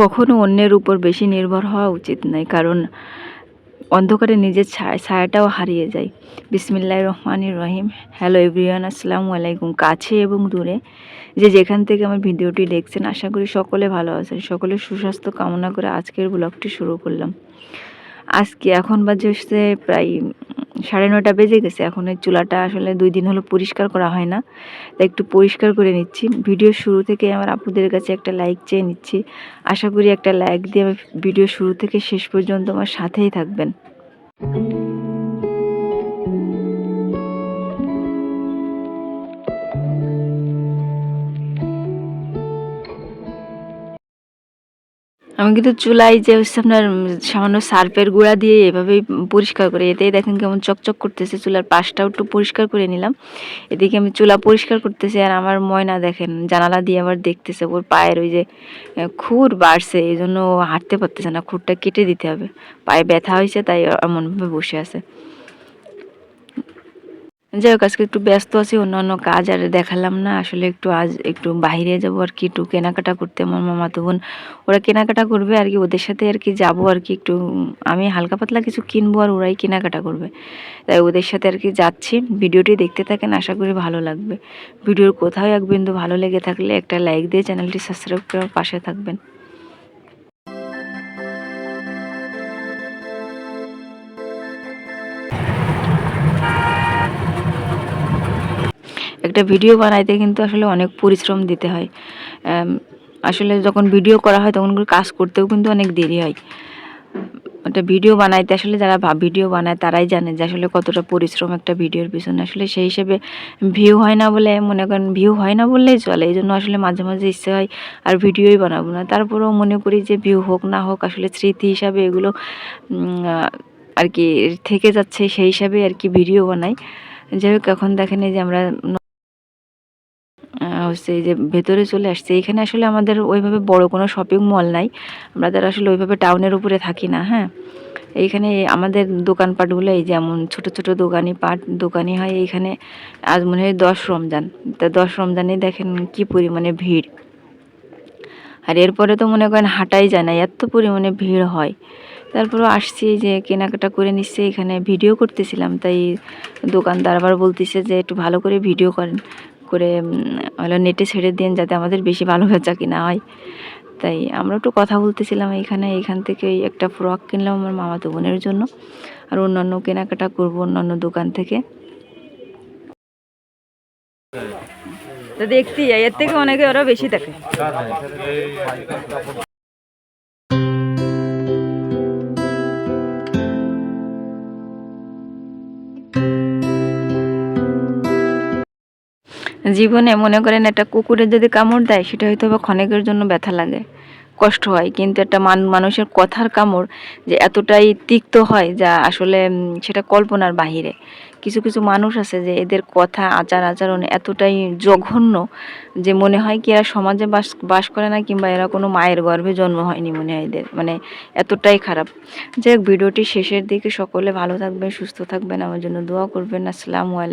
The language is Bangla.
কখনো অন্যের উপর বেশি নির্ভর হওয়া উচিত নয়, কারণ অন্ধকারে নিজের ছায়াটাও হারিয়ে যায়। বিসমিল্লাহির রহমানির রহিম। হ্যালো এভরিওয়ান, আসসালামু আলাইকুম। কাছে এবং দূরে যে যেখান থেকে আমার ভিডিওটি দেখছেন, আশা করি সকলে ভালো আছেন। সকলের সুস্বাস্থ্য কামনা করে আজকের ব্লগটি শুরু করলাম। আজকে এখন বাজে হচ্ছে প্রায় 9:30 বেজে গেছে। এখন এই চুলাটা আসলে 2 দিন হলো পরিষ্কার করা হয় না, তাই একটু পরিষ্কার করে নিচ্ছি। ভিডিওর শুরু থেকে আমার আপুদের কাছে একটা লাইক চেয়ে নিচ্ছি। আশা করি একটা লাইক দিয়ে ভিডিও শুরু থেকে শেষ পর্যন্ত আমার সাথেই থাকবেন। আমি কিন্তু চুলায় যে হচ্ছে আপনার সামান্য সার্ফের গুঁড়া দিয়ে এভাবেই পরিষ্কার করি। এতেই দেখেন কেমন চকচক করতেছে। চুলার পাশটাও একটু পরিষ্কার করে নিলাম। এদিকে আমি চুলা পরিষ্কার করতেছি, আর আমার ময়না দেখেন জানালা দিয়ে আবার দেখতেছে। ওর পায়ের ওই যে খুর বাড়ছে, এই জন্য ও হাঁটতে পারতেছে না। খুরটা কেটে দিতে হবে। পায়ে ব্যথা হয়েছে, তাই এমনভাবে বসে আছে। যাই হোক, আজকে একটু ব্যস্ত আছি, অন্যান্য কাজ আর দেখালাম না। আসলে আজ একটু বাইরে যাবো আর কি, একটু কেনাকাটা করতে। আমার মামাতো বোন ওরা কেনাকাটা করবে আর কি, ওদের সাথে আর কি যাবো আর কি। একটু আমি হালকা পাতলা কিছু কিনবো আর ওরাই কেনাকাটা করবে, তাই ওদের সাথে আর কি যাচ্ছি। ভিডিওটি দেখতে থাকেন, আশা করি ভালো লাগবে। ভিডিওর কোথাও এক বিন্দু ভালো লেগে থাকলে একটা লাইক দিয়ে চ্যানেলটি সাবস্ক্রাইব করে পাশে থাকবেন। একটা ভিডিও বানাইতে কিন্তু আসলে অনেক পরিশ্রম দিতে হয়। আসলে যখন ভিডিও করা হয় তখন কাজ করতেও কিন্তু অনেক দেরি হয়। একটা ভিডিও বানাইতে আসলে যারা ভিডিও বানায় তারাই জানে যে আসলে কতটা পরিশ্রম একটা ভিডিওর পিছনে। আসলে সেই হিসেবে ভিউ হয় না বলে, মনে করেন ভিউ হয় না বললেই চলে। এই জন্য আসলে মাঝে মাঝে ইচ্ছে হয় আর ভিডিওই বানাবো না। তারপরেও মনে করি যে ভিউ হোক না হোক, আসলে স্মৃতি হিসাবে এগুলো আর কি থেকে যাচ্ছে, সেই হিসাবে আর কি ভিডিও বানাই। যাই হোক, এখন দেখেন এই যে আমরা হচ্ছে এই যে ভেতরে চলে আসছে। এখানে আসলে আমাদের ওইভাবে বড় কোনো শপিং মল নাই। আমাদের আসলে ওইভাবে টাউনের উপরে থাকি না। হ্যাঁ, এইখানে আমাদের দোকানপাটগুলো এই যেমন ছোট ছোট দোকানি হয় এইখানে। আজ মনে হয় 10 রমজান। তা 10 রমজানে দেখেন কি পরিমাণে ভিড়। আর এরপরে তো মনে করেন হাঁটাই যায় না, এত পরিমাণে ভিড় হয়। তারপরেও আসছি যে কেনাকাটা করে নিচ্ছে। এখানে ভিডিও করতেছিলাম, তাই দোকানদার আবার বলতেছে যে একটু ভালো করে ভিডিও করেন, করে হলো নেটে ছেড়ে দিন, যাতে আমাদের বেশি ভালো বেচা কিনা হয়। তাই আমরা একটু কথা বলতেছিলাম এখান থেকে একটা ফ্রক কিনলাম আমার মামাতো বোনের জন্য, আর অন্যান্য কেনাকাটা করব অন্যান্য দোকান থেকে। তো দেখছি এর থেকে অনেকে ওরা বেশি দেখে। জীবনে মনে করেন একটা কুকুরের যদি কামড় দেয়, সেটা হয়তো বা ক্ষণিকের জন্য ব্যথা লাগে, কষ্ট হয়, কিন্তু একটা মানুষের কথার কামড় যে এতটাই তিক্ত হয় যা আসলে সেটা কল্পনার বাহিরে। কিছু কিছু মানুষ আছে যে এদের কথা আচরণ এতটাই জঘন্য যে মনে হয় কি এরা সমাজে বাস করে না, কিংবা এরা কোনো মায়ের গর্ভে জন্ম হয়নি, মনে হয় এদের, মানে এতটাই খারাপ। যাই হোক, ভিডিওটি শেষের দিকে সকলে ভালো থাকবেন, সুস্থ থাকবেন, আমার জন্য দোয়া করবেন। আসসালামু আলাইকুম।